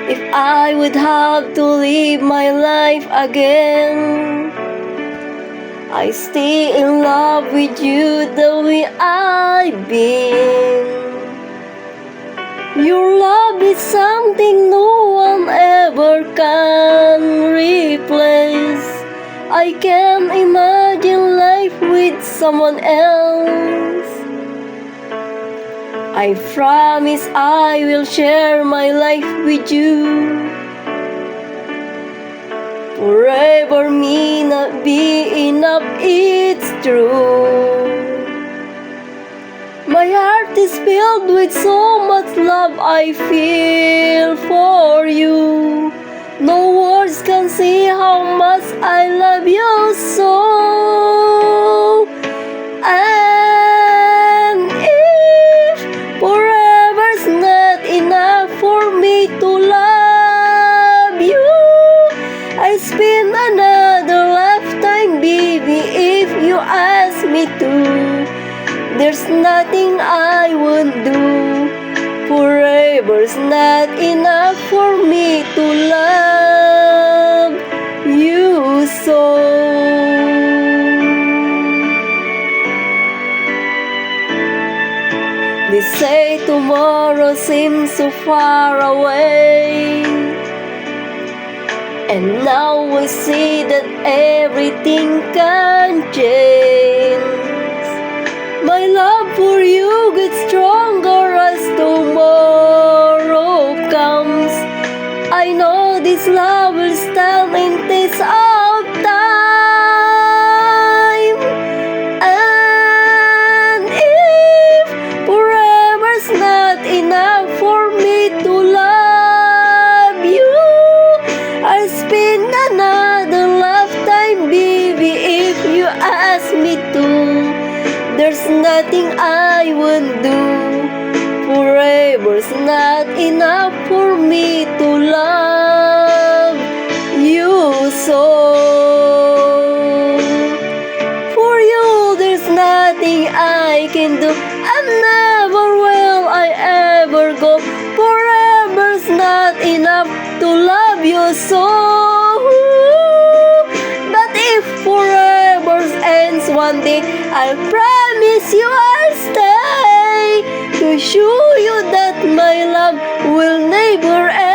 If I would have to live my life again, I stay in love with you the way I've been. Your love is something no one ever can replace. I can't imagine life with someone else. I promise I will share my life with you. Forever may not be enough, it's true. My heart is filled with so much love I feel for you. No words can say how much I love you so. And if forever's not enough for me to love you, I spend another lifetime, baby, if you ask me to. There's nothing I won't do. Forever's not enough for me to love you so. They say tomorrow seems so far away, and now we see that everything can change. My love for you gets stronger as tomorrow comes. I know this love will stand in test of time. And if forever's not enough for me to love you, I'll spend another lifetime, baby, if you ask me to. There's nothing I won't do. Forever's not enough for me to love you so. For you, there's nothing I can do, and never will I ever go. Forever's not enough to love you so. But if forever ends one day, I'll promise you I'll stay to show you that my love will never end.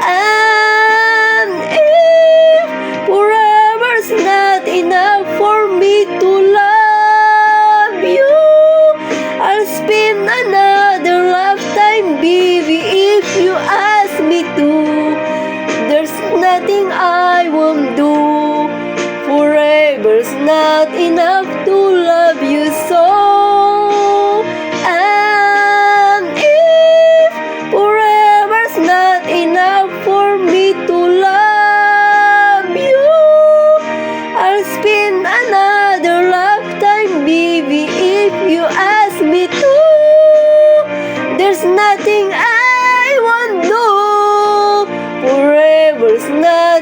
And if forever's not enough for me to love you, I'll spend another lifetime, baby, if you ask me to. There's nothing I won't do. Forever's not enough to love you so. And if forever's not enough for me to love you, I'll spend another lifetime, baby, if you ask me to. There's nothing I won't do. Forever's not